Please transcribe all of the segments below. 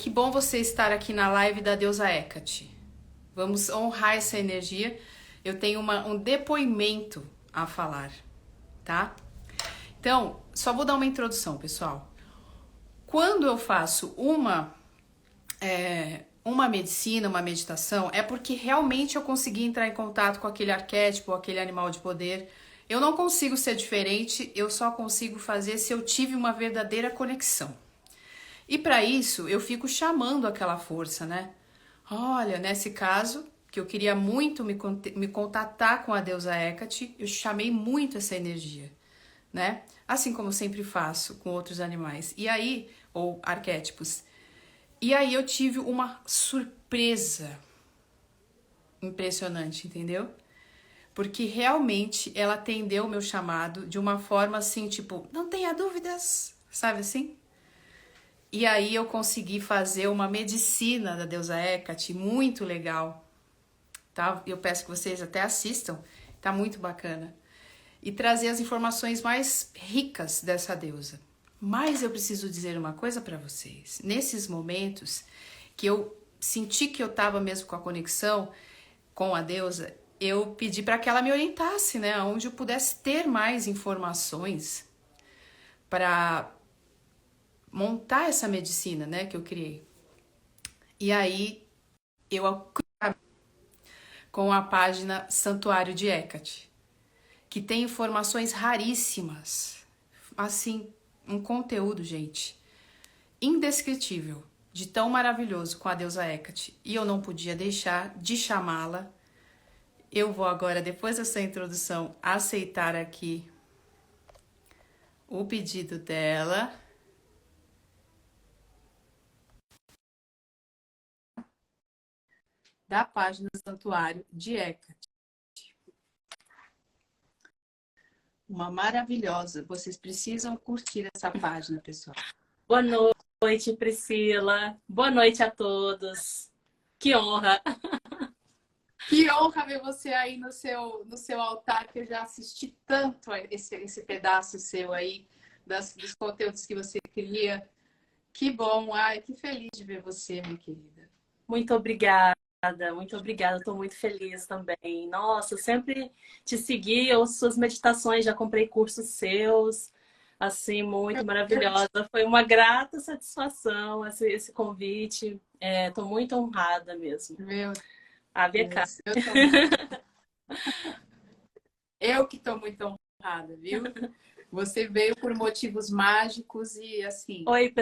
que bom você estar aqui na live da deusa Hecate. Vamos honrar essa energia. Eu tenho um depoimento a falar, tá? Então, só vou dar uma introdução, pessoal. Quando eu faço uma medicina, uma meditação, é porque realmente eu consegui entrar em contato com aquele arquétipo, aquele animal de poder. Eu não consigo ser diferente, eu só consigo fazer se eu tive uma verdadeira conexão. E para isso, eu fico chamando aquela força, né? Olha, nesse caso, que eu queria muito me contatar com a deusa Hecate, eu chamei muito essa energia, né? Assim como eu sempre faço com outros animais. E aí, ou arquétipos. E aí eu tive uma surpresa impressionante, entendeu? Porque realmente ela atendeu o meu chamado de uma forma assim, tipo, não tenha dúvidas, sabe assim? E aí eu consegui fazer uma medicina da deusa Hecate muito legal, tá? Eu peço que vocês até assistam, tá muito bacana. E trazer as informações mais ricas dessa deusa. Mas eu preciso dizer uma coisa para vocês. Nesses momentos que eu senti que eu estava mesmo com a conexão com a deusa, eu pedi para que ela me orientasse, né? Onde eu pudesse ter mais informações para montar essa medicina, né? Que eu criei. E aí eu com a página Santuário de Hecate, que tem informações raríssimas. Assim, um conteúdo, gente, indescritível, de tão maravilhoso com a deusa Hecate. E eu não podia deixar de chamá-la. Eu vou agora, depois dessa introdução, aceitar aqui o pedido dela. Da página Santuário de Hecate. Uma maravilhosa. Vocês precisam curtir essa página, pessoal. Boa noite, Priscila. Boa noite a todos. Que honra. Que honra ver você aí no seu altar, que eu já assisti tanto a esse pedaço seu aí, dos conteúdos que você cria. Que bom, ai, que feliz de ver você, minha querida. Muito obrigada, muito obrigada. Estou muito feliz também. Nossa, eu sempre te segui, ouço suas meditações, já comprei cursos seus. Assim, muito maravilhosa. Foi uma grata satisfação esse convite. Estou muito honrada mesmo. Meu A VK. Deus, eu que estou muito honrada, viu? Você veio por motivos mágicos e assim, Oi,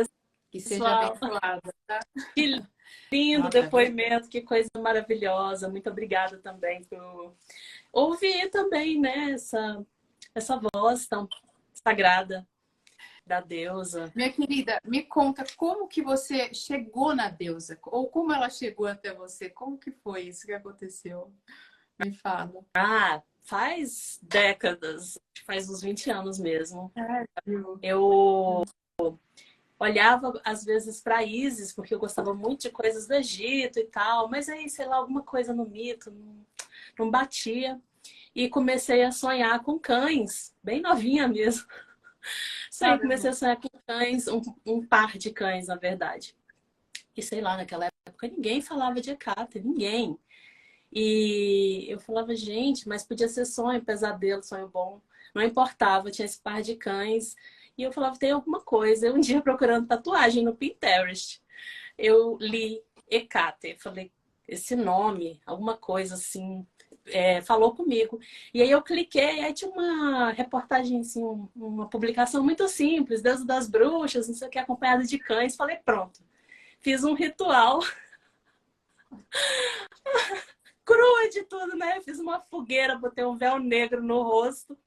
que seja pessoal. abençoada, tá? Que lindo Ó, tá vendo? depoimento, que coisa maravilhosa. Muito obrigada também por ouvir também, né, essa voz tão sagrada da deusa. Minha querida, me conta como que você chegou na deusa, ou como ela chegou até você, como que foi isso que aconteceu? Me fala. Ah, faz décadas, faz uns 20 anos mesmo. Sério? Eu olhava às vezes para Ísis, porque eu gostava muito de coisas do Egito e tal, mas aí, sei lá, alguma coisa no mito não batia. E comecei a sonhar com cães, bem novinha mesmo. Sei, Caramba. comecei a sonhar com cães, um par de cães, na verdade. E sei lá, naquela época ninguém falava de Hecate, ninguém. E eu falava, gente, mas podia ser sonho, pesadelo, sonho bom. Não importava, tinha esse par de cães. E eu falava, tem alguma coisa. Um dia procurando tatuagem no Pinterest, eu li Hecate. Falei, esse nome, alguma coisa assim, falou comigo. E aí eu cliquei, aí tinha uma reportagem, assim, uma publicação muito simples, Deus das Bruxas, não sei o que, acompanhada de cães. Falei, pronto. Fiz um ritual crua de tudo, né? Fiz uma fogueira, botei um véu negro no rosto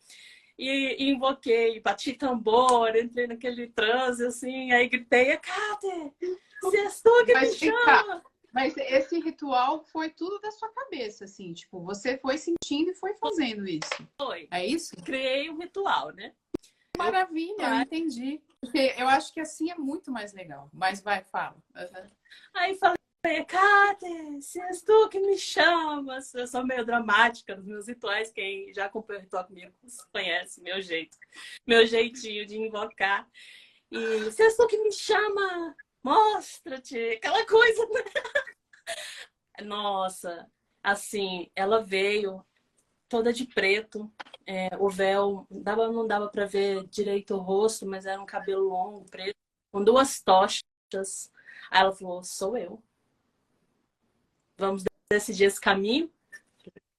e invoquei, bati tambor, entrei naquele transe, assim, aí gritei, Hecate, se és tu que me Mas vem cá, chama. mas esse ritual foi tudo da sua cabeça, assim, tipo, você foi sentindo e foi fazendo isso. Foi. É isso? Criei um ritual, né? Eu Maravilha, eu entendi. Porque eu acho que assim é muito mais legal. Mas vai, fala. Uhum. Aí falei, Hecate, se és tu que me chamas. Eu sou meio dramática nos meus rituais. Quem já acompanhou o ritual comigo conhece meu jeito, meu jeitinho de invocar. E se és tu que me chama, Mostra-te, aquela coisa. Nossa, assim, ela veio toda de preto, o véu, não dava para ver direito o rosto, mas era um cabelo longo, preto, com duas tochas. Aí ela falou, sou eu. Vamos decidir esse caminho?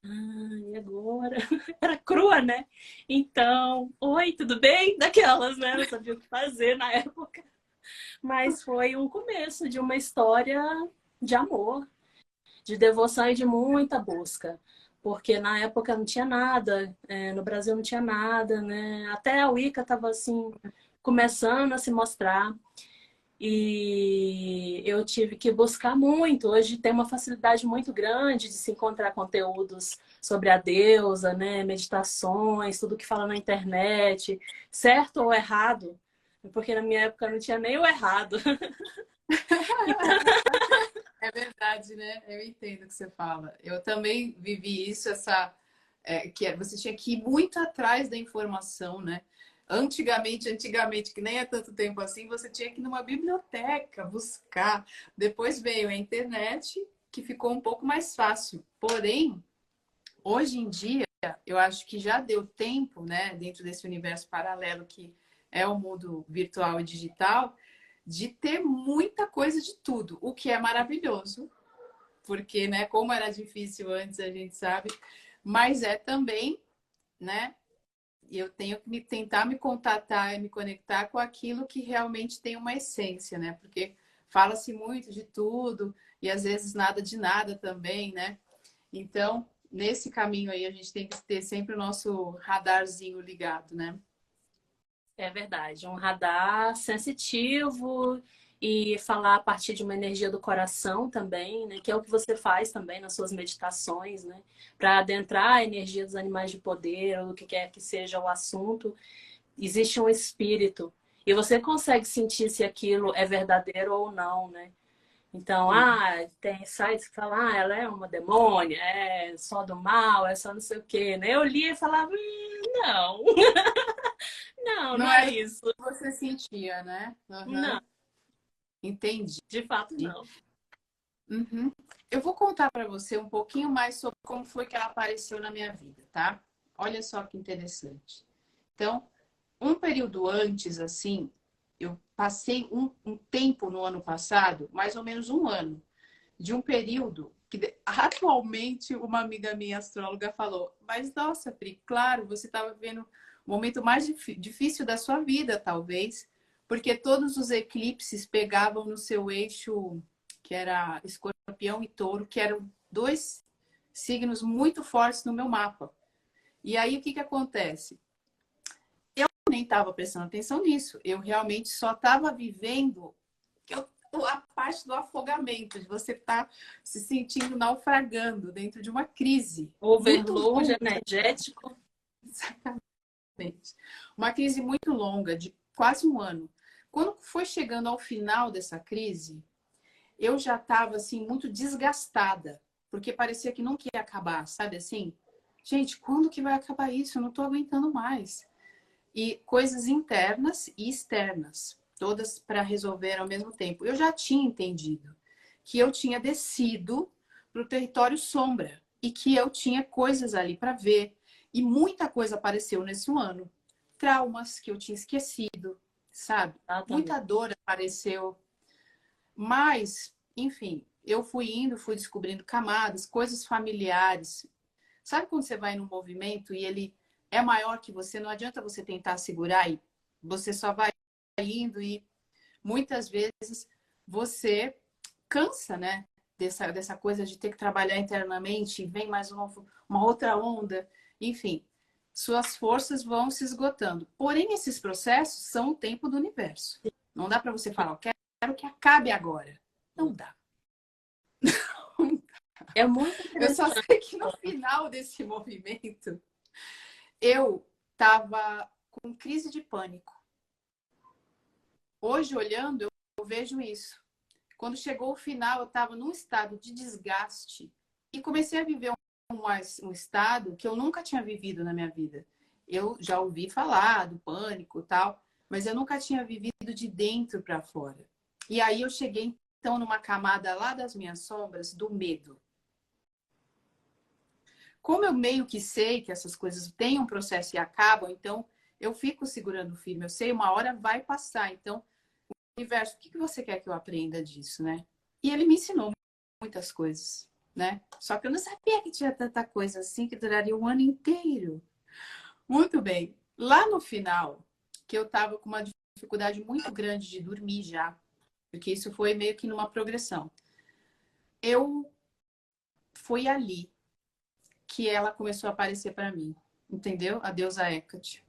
Ah, e agora? Era crua, né? Então, oi, tudo bem? Daquelas, né? Não sabia o que fazer na época. Mas foi um começo de uma história de amor, de devoção e de muita busca. Porque na época não tinha nada, no Brasil não tinha nada, né? Até a Wicca estava assim, começando a se mostrar. E eu tive que buscar muito. Hoje tem uma facilidade muito grande de se encontrar conteúdos sobre a deusa, né? Meditações, tudo que fala na internet, certo ou errado. Porque na minha época não tinha nem o errado. É verdade, né? Eu entendo o que você fala. Eu também vivi isso, você tinha que ir muito atrás da informação, né? Antigamente, que nem é tanto tempo assim, você tinha que ir numa biblioteca buscar. Depois veio a internet, que ficou um pouco mais fácil. Porém, hoje em dia, eu acho que já deu tempo, né, dentro desse universo paralelo que é o mundo virtual e digital, de ter muita coisa de tudo, o que é maravilhoso, porque, né, como era difícil antes, a gente sabe, mas é também, né, eu tenho que tentar me contatar e me conectar com aquilo que realmente tem uma essência, né, porque fala-se muito de tudo e às vezes nada de nada também, né, então nesse caminho aí a gente tem que ter sempre o nosso radarzinho ligado, né. É verdade, um radar sensitivo e falar a partir de uma energia do coração também, né? Que é o que você faz também nas suas meditações, né? Para adentrar a energia dos animais de poder, ou o que quer que seja o assunto, existe um espírito. E você consegue sentir se aquilo é verdadeiro ou não, né? Então, Sim. tem sites que falam, ela é uma demônia, é só do mal, é só não sei o quê, né? Eu lia e falava, não, não, não Não é era o que isso. você sentia, né? Não, Uhum. Entendi. de fato não. Uhum. Eu vou contar para você um pouquinho mais sobre como foi que ela apareceu na minha vida, tá? Olha só que interessante. Então, um período antes, assim, eu passei um tempo no ano passado, mais ou menos um ano, de um período que atualmente uma amiga minha astróloga falou: mas nossa, Pri, claro, você estava vivendo o momento mais difícil da sua vida, talvez, porque todos os eclipses pegavam no seu eixo, que era Escorpião e Touro, que eram dois signos muito fortes no meu mapa. E aí o que que acontece? Eu nem estava prestando atenção nisso. Eu realmente só estava vivendo a parte do afogamento, de você estar se sentindo naufragando dentro de uma crise muito Overload longa, energético. exatamente. Uma crise muito longa, de quase um ano. Quando foi chegando ao final dessa crise, eu já estava assim muito desgastada, porque parecia que não queria acabar, sabe assim? Gente, quando que vai acabar isso? Eu não estou aguentando mais. E coisas internas e externas, todas para resolver ao mesmo tempo. Eu já tinha entendido que eu tinha descido para o território sombra e que eu tinha coisas ali para ver. E muita coisa apareceu nesse um ano. Traumas que eu tinha esquecido, sabe? Exatamente. Muita dor apareceu. Mas, enfim, eu fui indo, fui descobrindo camadas, coisas familiares. Sabe quando você vai num movimento e ele é maior que você, não adianta você tentar segurar e você só vai indo e muitas vezes você cansa, né? Dessa coisa de ter que trabalhar internamente, vem mais uma outra onda, enfim, suas forças vão se esgotando. Porém, esses processos são o tempo do universo. Não dá para você falar, eu quero que acabe agora. Não dá. É muito Eu só interessante. sei que no final desse movimento, eu estava com crise de pânico. Hoje, olhando, eu vejo isso. Quando chegou o final, eu estava num estado de desgaste e comecei a viver um estado que eu nunca tinha vivido na minha vida. Eu já ouvi falar do pânico e tal, mas eu nunca tinha vivido de dentro para fora. E aí eu cheguei, então, numa camada lá das minhas sombras do medo. Como eu meio que sei que essas coisas têm um processo e acabam, então eu fico segurando firme. Eu sei, uma hora vai passar. Então, universo, o que você quer que eu aprenda disso, né? E ele me ensinou muitas coisas, né? Só que eu não sabia que tinha tanta coisa assim que duraria um ano inteiro. Muito bem. Lá no final, que eu tava com uma dificuldade muito grande de dormir já, porque isso foi meio que numa progressão. Eu Foi ali que ela começou a aparecer para mim, entendeu? A deusa Hecate.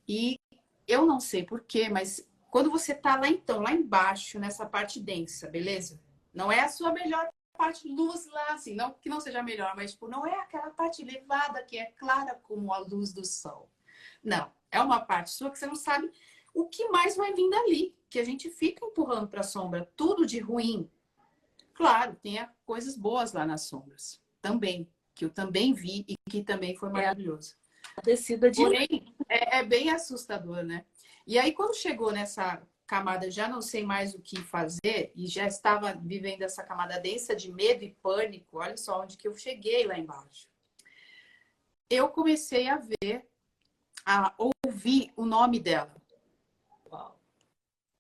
E eu não sei porquê, mas quando você tá lá então, lá embaixo, nessa parte densa, beleza? Não é a sua melhor parte luz lá, assim, não que não seja melhor, mas tipo, não é aquela parte elevada que é clara como a luz do sol. Não, é uma parte sua que você não sabe o que mais vai vir dali, que a gente fica empurrando para a sombra tudo de ruim. Claro, tem coisas boas lá nas sombras, também, que eu também vi e que também foi É a maravilhoso. descida de Porém, é bem assustador, né? E aí, quando chegou nessa camada, já não sei mais o que fazer, e já estava vivendo essa camada densa de medo e pânico, olha só onde que eu cheguei lá embaixo. Eu comecei a ouvir o nome dela. Uau.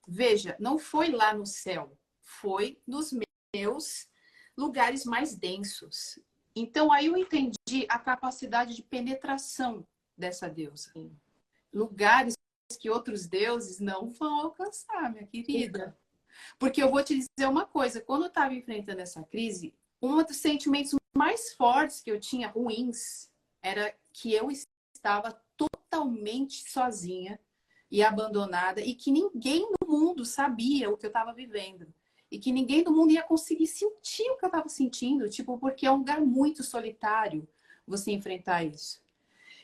Veja, não foi lá no céu, foi nos meus lugares mais densos. Então, aí eu entendi a capacidade de penetração dessa deusa. Lugares que outros deuses não vão alcançar, minha querida. Porque eu vou te dizer uma coisa, quando eu estava enfrentando essa crise, um dos sentimentos mais fortes que eu tinha, ruins, era que eu estava totalmente sozinha e abandonada e que ninguém no mundo sabia o que eu estava vivendo. E que ninguém do mundo ia conseguir sentir o que eu estava sentindo, tipo, porque é um lugar muito solitário você enfrentar isso.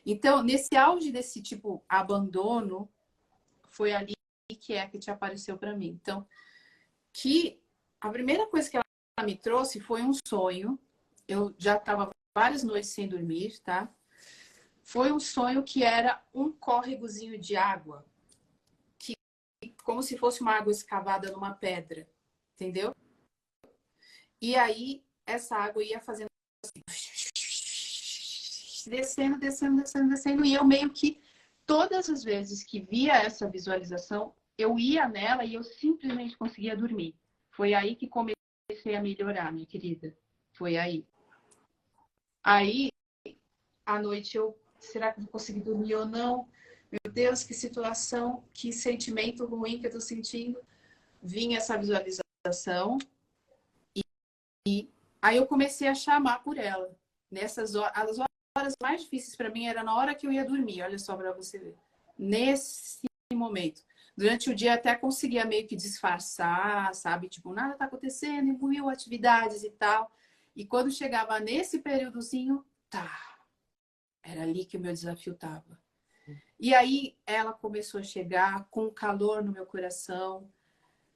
Então, nesse auge desse tipo abandono, foi ali que é que te apareceu para mim. Então, que a primeira coisa que ela me trouxe foi um sonho. Eu já estava várias noites sem dormir, tá? Foi um sonho que era um córregozinho de água, que como se fosse uma água escavada numa pedra, entendeu? E aí essa água ia fazendo assim, descendo, descendo, descendo, descendo, e eu meio que todas as vezes que via essa visualização, eu ia nela e eu simplesmente conseguia dormir. Foi aí que comecei a melhorar, minha querida. Foi aí. Aí, à noite, será que eu vou conseguir dormir ou não? Meu Deus, que situação, que sentimento ruim que eu tô sentindo. Vinha essa visualização e aí eu comecei a chamar por ela. Nessas horas, as horas mais difíceis para mim era na hora que eu ia dormir, olha só para você ver. Nesse momento. Durante o dia até conseguia meio que disfarçar, sabe? Tipo, nada tá acontecendo, mil atividades e tal. E quando chegava nesse períodozinho, tá. Era ali que o meu desafio tava. E aí ela começou a chegar com calor no meu coração,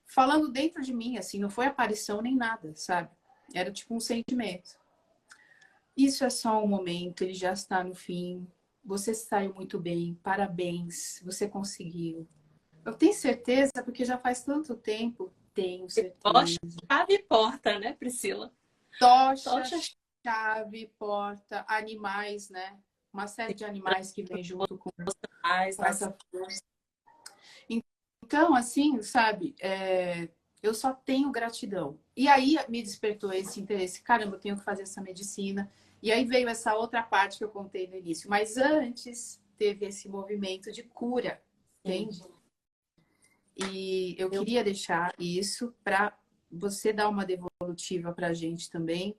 falando dentro de mim, assim, não foi aparição nem nada, sabe? Era tipo um sentimento. Isso é só um momento, ele já está no fim. Você saiu muito bem, parabéns, você conseguiu. Eu tenho certeza, porque já faz tanto tempo, tenho tocha, certeza. chave e porta, né, Priscila? Tocha, Tocha, chave, porta, animais, né? Uma série de animais que vem junto mais, com essa força. Então, assim, sabe, eu só tenho gratidão. E aí me despertou esse interesse, caramba, eu tenho que fazer essa medicina. E aí veio essa outra parte que eu contei no início. Mas antes teve esse movimento de cura, entende? E eu queria deixar isso para você dar uma devolutiva para a gente também,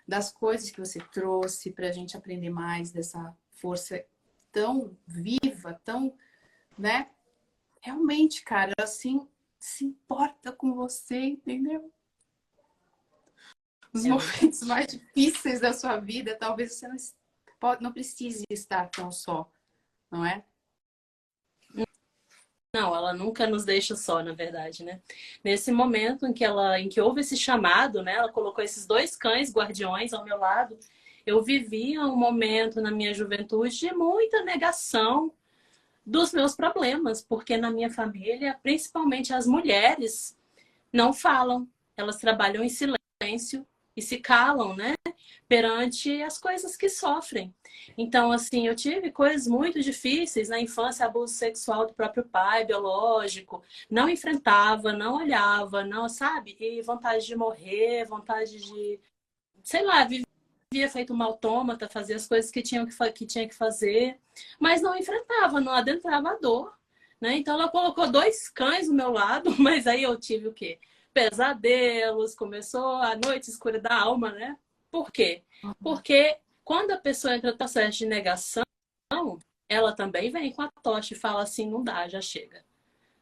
das coisas que você trouxe, para a gente aprender mais dessa força tão viva, tão, né? Realmente, cara, assim, se importa com você, entendeu? Os momentos mais difíceis da sua vida, talvez você não precise estar tão só, não é? Não, ela nunca nos deixa só, na verdade, né? Nesse momento em que houve esse chamado, né? Ela colocou esses dois cães guardiões ao meu lado. Eu vivia um momento na minha juventude de muita negação dos meus problemas, porque na minha família, principalmente as mulheres, não falam, elas trabalham em silêncio e se calam, né, perante as coisas que sofrem. Então, assim, eu tive coisas muito difíceis na infância, abuso sexual do próprio pai, biológico, não enfrentava, não olhava, não, sabe? E vontade de morrer, vontade de, sei lá, vivia feito uma autômata, fazia as coisas que tinha que fazer, mas não enfrentava, não adentrava a dor, né? Então ela colocou dois cães do meu lado, mas aí eu tive o quê? Pesadelos, começou a noite escura da alma, né? Por quê? Porque quando a pessoa entra no processo de negação, ela também vem com a tocha e fala assim, não dá, já chega,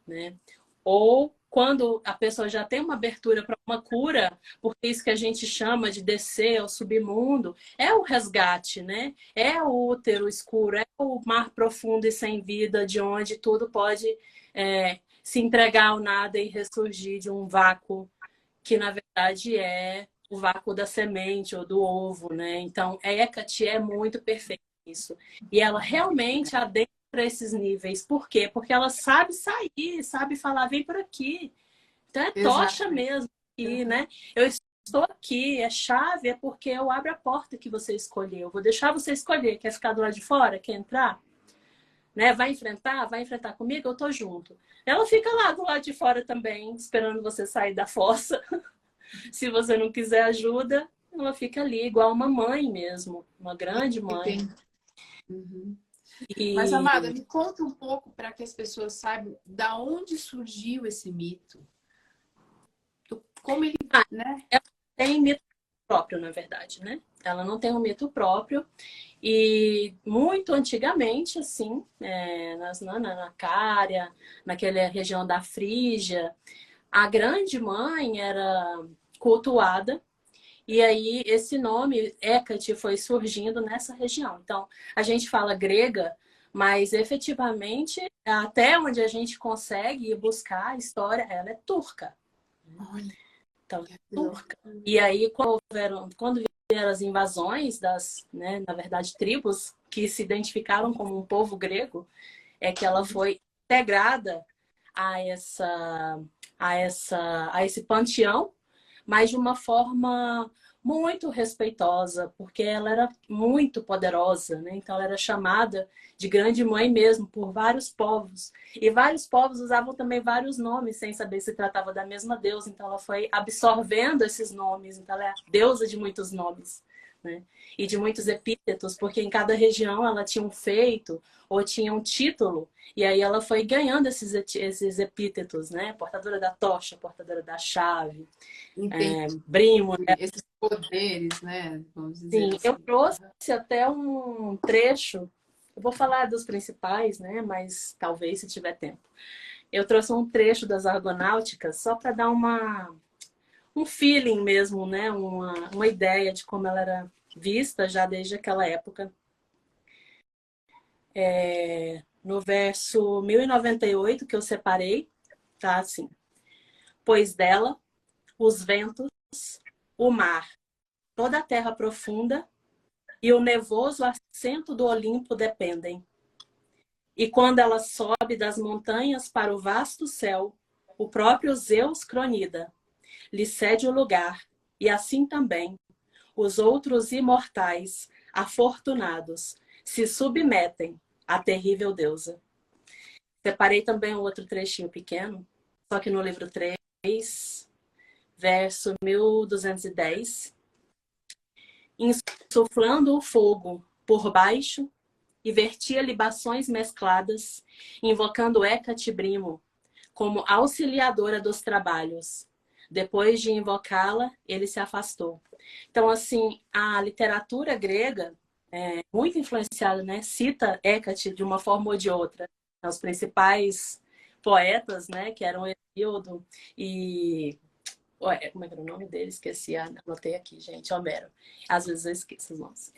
né? Ou quando a pessoa já tem uma abertura para uma cura, porque isso que a gente chama de descer ao submundo, é o resgate, né? É o útero escuro, é o mar profundo e sem vida, de onde tudo pode se entregar ao nada e ressurgir de um vácuo, que na verdade é o vácuo da semente ou do ovo, né? Então, Hecate é muito perfeita nisso. E ela realmente adentra esses níveis. Por quê? Porque ela sabe sair, sabe falar, vem por aqui. Então é Exato. tocha mesmo aqui, né? Eu estou aqui, é chave, é porque eu abro a porta que você escolheu. Eu vou deixar você escolher. Quer ficar do lado de fora? Quer entrar? Né? Vai enfrentar? Vai enfrentar comigo? Eu tô junto. Ela fica lá do lado de fora também, esperando você sair da fossa. Se você não quiser ajuda, ela fica ali, igual uma mãe mesmo, uma grande mãe. Entendi. Uhum. Mas, amada, E me conta um pouco para que as pessoas saibam da onde surgiu esse mito. Como ele, né? ela tem mito próprio, na verdade, né? Ela não tem um mito próprio. E muito antigamente, assim, na Cária, naquela região da Frígia, a grande mãe era cultuada. E aí esse nome, Hecate, foi surgindo nessa região. Então, a gente fala grega, mas efetivamente, até onde a gente consegue buscar a história, ela é turca. Olha, Então, que turca. loucura. E aí, quando vieram as invasões das, né, na verdade, tribos que se identificaram como um povo grego, é que ela foi integrada a a esse panteão, mas de uma forma muito respeitosa, porque ela era muito poderosa, né? Então ela era chamada de grande mãe mesmo por vários povos. E vários povos usavam também vários nomes sem saber se tratava da mesma deusa. Então ela foi absorvendo esses nomes. Então ela é a deusa de muitos nomes, né? E de muitos epítetos, porque em cada região ela tinha um feito ou tinha um título. E aí ela foi ganhando esses epítetos, né? Portadora da tocha, portadora da chave, Entendi brimo. esses poderes, né? Vamos dizer Sim, eu assim. trouxe até um trecho. Eu vou falar dos principais, né? Mas talvez se tiver tempo. Eu trouxe um trecho das Argonáuticas só para dar um feeling mesmo, né? Uma ideia de como ela era vista já desde aquela época. No verso 1098 que eu separei, tá assim. Pois dela, os ventos, o mar, toda a terra profunda e o nevoso assento do Olimpo dependem. E quando ela sobe das montanhas para o vasto céu, o próprio Zeus Cronida lhe cede o lugar, e assim também os outros imortais, afortunados, se submetem à terrível deusa. Separei também um outro trechinho pequeno, só que no livro 3, verso 1210. Insuflando o fogo por baixo, e vertia libações mescladas, invocando Hecate Brimo como auxiliadora dos trabalhos. Depois de invocá-la, ele se afastou. Então, assim, a literatura grega, muito influenciada, né, cita Hecate de uma forma ou de outra. Os principais poetas, né, que eram Hesíodo e como é que era o nome dele? Esqueci, anotei aqui, gente, Homero. Às vezes eu esqueço os nomes.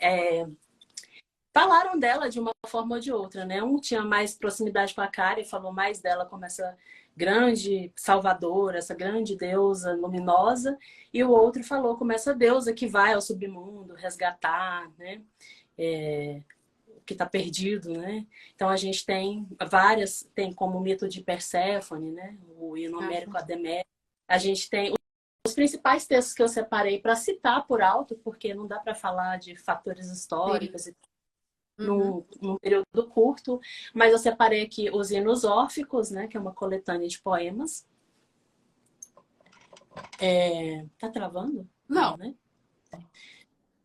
Falaram dela de uma forma ou de outra, né? Um tinha mais proximidade com a Cara e falou mais dela como essa grande salvadora, essa grande deusa luminosa, e o outro falou como essa deusa que vai ao submundo resgatar, né? O que está perdido, né? Então a gente tem várias, tem como o mito de Perséfone, né? O hino homérico a Deméter, A gente tem os principais textos que eu separei para citar por alto, porque não dá para falar de fatores Sim. históricos Uhum. num período curto, mas eu separei aqui os hinos órficos, né, que é uma coletânea de poemas. Tá travando? Não, Não. né?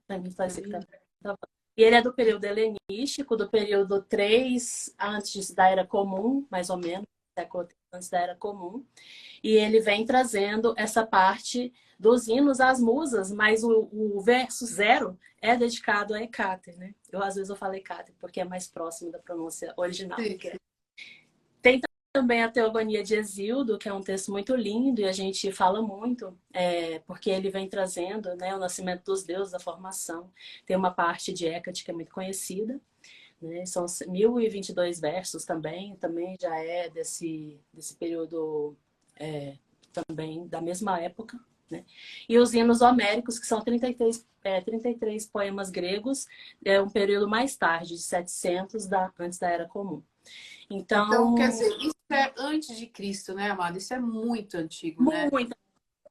Pra mim parece que tá travando. E ele é do período helenístico, do período 3 antes da Era Comum, mais ou menos, século III antes da Era Comum. E ele vem trazendo essa parte dos hinos às musas, mas o verso 0 é dedicado a Hecate, né? Às vezes eu falo Hecate, porque é mais próximo da pronúncia original. Sim. Tem também a Teogonia de Hesíodo, que é um texto muito lindo e a gente fala muito, porque ele vem trazendo, né, o nascimento dos deuses, a formação. Tem uma parte de Hecate que é muito conhecida, né? São 1022 versos também já é desse período, também da mesma época. Né? E os hinos homéricos, que são 33 poemas gregos, é um período mais tarde, de 700 antes da Era Comum. Então, quer Então, dizer, isso é antes de Cristo, né, amado? Isso é muito antigo, né? muito.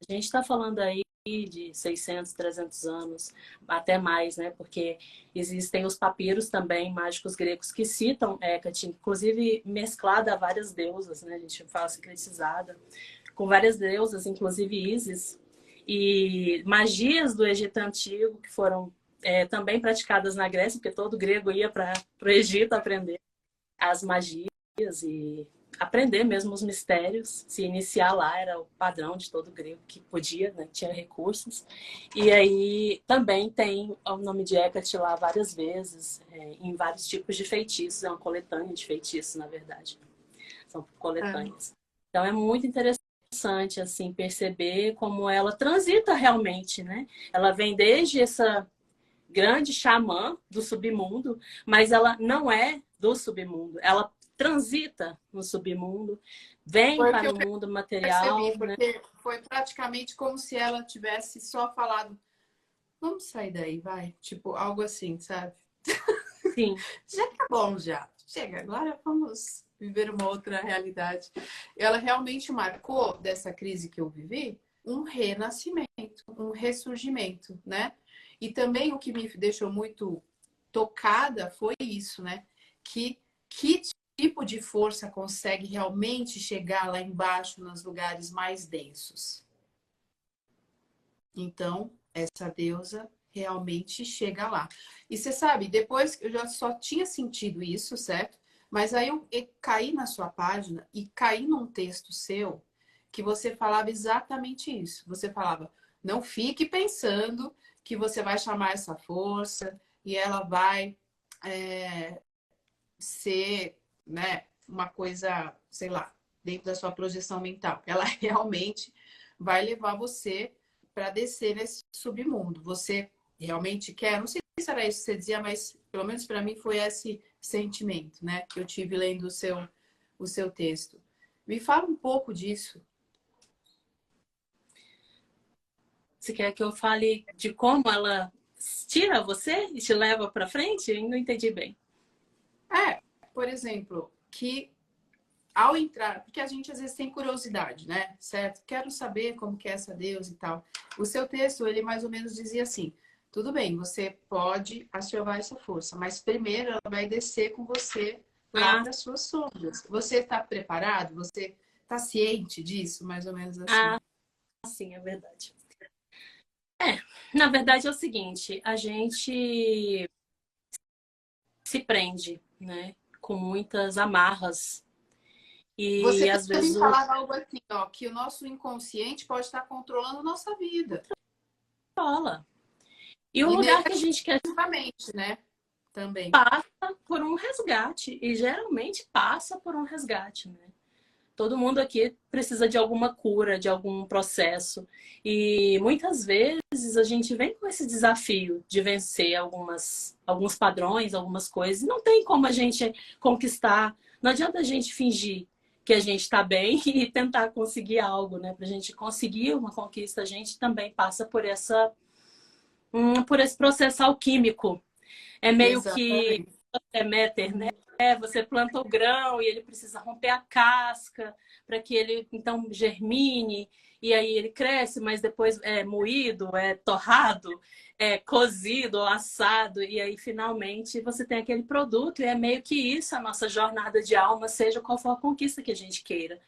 A gente está falando aí de 600, 300 anos, até mais, né? Porque existem os papiros também mágicos gregos que citam Hecate, inclusive mesclada a várias deusas, né? A gente fala sincretizada, com várias deusas, inclusive Ísis, e magias do Egito Antigo que foram também praticadas na Grécia, porque todo grego ia para o Egito aprender as magias e aprender mesmo os mistérios. Se iniciar lá era o padrão de todo grego que podia, né? Tinha recursos. E aí também tem o nome de Hecate lá várias vezes, em vários tipos de feitiços. É uma coletânea de feitiços, na verdade. São coletâneas. Então é muito interessante assim perceber como ela transita realmente, né? Ela vem desde essa grande xamã do submundo, mas ela não é do submundo. Ela transita no submundo, vem Foi o que para eu o mundo percebi, material, né? porque foi praticamente como se ela tivesse só falado, vamos sair daí, vai. Tipo, algo assim, sabe? Sim, Já tá bom, já. Chega, agora vamos viver uma outra realidade. Ela realmente marcou dessa crise que eu vivi um renascimento, um ressurgimento, né? E também o que me deixou muito tocada foi isso, né? Que tipo de força consegue realmente chegar lá embaixo nos lugares mais densos? Então, essa deusa realmente chega lá. E você sabe, depois eu já só tinha sentido isso, certo? Mas aí eu caí na sua página e caí num texto seu que você falava exatamente isso. Você falava, não fique pensando que você vai chamar essa força e ela vai ser, né, uma coisa, sei lá, dentro da sua projeção mental. Ela realmente vai levar você para descer nesse submundo. Você realmente quer? Não sei se era isso que você dizia, mas pelo menos para mim foi esse sentimento, né, que eu tive lendo o seu texto. Me fala um pouco disso. você quer que eu fale de como ela tira você e te leva para frente? Eu não entendi bem. Por exemplo, que ao entrar, porque a gente às vezes tem curiosidade, né? Certo? Quero saber como que é essa deusa e tal. O seu texto, ele mais ou menos dizia assim: tudo bem, você pode acionar essa força, mas primeiro ela vai descer com você lá Ah, para as suas sombras. Você está preparado? Você está ciente disso? Mais ou menos assim. ah, sim, é verdade. Na verdade é o seguinte, a gente se prende, né, com muitas amarras Você e às vezes também falava algo assim, ó, que o nosso inconsciente pode estar controlando a nossa vida. controla. E o E lugar que a gente quer negativamente, né? Também. passa por um resgate e geralmente passa por um resgate, né? Todo mundo aqui precisa de alguma cura, de algum processo. E muitas vezes a gente vem com esse desafio de vencer alguns padrões, algumas coisas. E não tem como a gente conquistar. Não adianta a gente fingir que a gente está bem e tentar conseguir algo, né? Para a gente conseguir uma conquista, a gente também passa por esse processo alquímico. É meio que Exatamente. Deméter, né? Você planta o grão e ele precisa romper a casca para que ele então germine e aí ele cresce, mas depois é moído, é torrado, é cozido ou assado e aí finalmente você tem aquele produto e é meio que isso a nossa jornada de alma, seja qual for a conquista que a gente queira.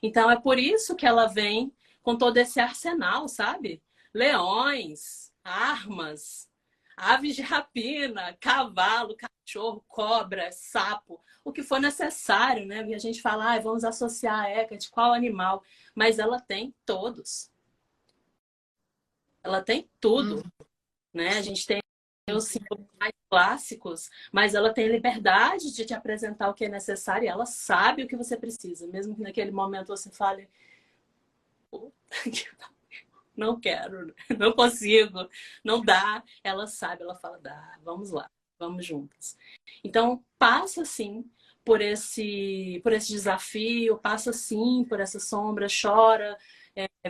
Então é por isso que ela vem com todo esse arsenal, sabe? Leões, armas, aves de rapina, cavalo, cachorro, cobra, sapo, o que for necessário, né? E a gente fala, vamos associar a Hecate, qual animal? Mas ela tem todos. Ela tem tudo, né? A gente tem os símbolos mais clássicos, mas ela tem liberdade de te apresentar o que é necessário e ela sabe o que você precisa, mesmo que naquele momento você fale, não quero, não consigo, não dá. Ela sabe, ela fala, dá, vamos lá, vamos juntas. Então, passa sim por esse desafio, passa sim por essa sombra, chora,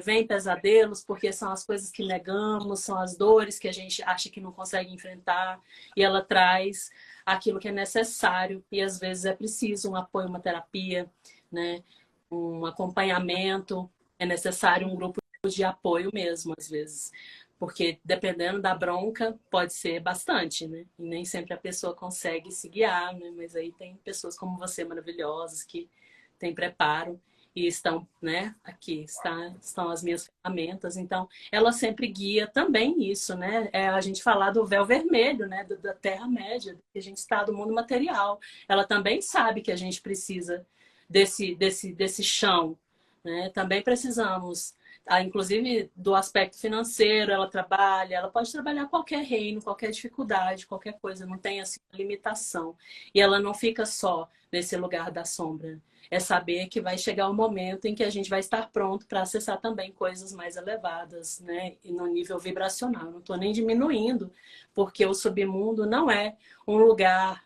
vem pesadelos, porque são as coisas que negamos, são as dores que a gente acha que não consegue enfrentar, e ela traz aquilo que é necessário, e às vezes é preciso um apoio, uma terapia, né? Um acompanhamento, é necessário um grupo de apoio mesmo, às vezes. Porque dependendo da bronca, pode ser bastante, né? E nem sempre a pessoa consegue se guiar, né? Mas aí tem pessoas como você, maravilhosas, que têm preparo e estão, né? Aqui estão as minhas ferramentas. Então, ela sempre guia também isso, né? É a gente falar do véu vermelho, né? Da Terra-média, que a gente está do mundo material. Ela também sabe que a gente precisa desse chão, né? Também precisamos inclusive do aspecto financeiro, ela trabalha, ela pode trabalhar qualquer reino, qualquer dificuldade, qualquer coisa, não tem assim limitação. E ela não fica só nesse lugar da sombra. É saber que vai chegar o momento em que a gente vai estar pronto para acessar também coisas mais elevadas, né? E no nível vibracional. Não estou nem diminuindo, porque o submundo não é um lugar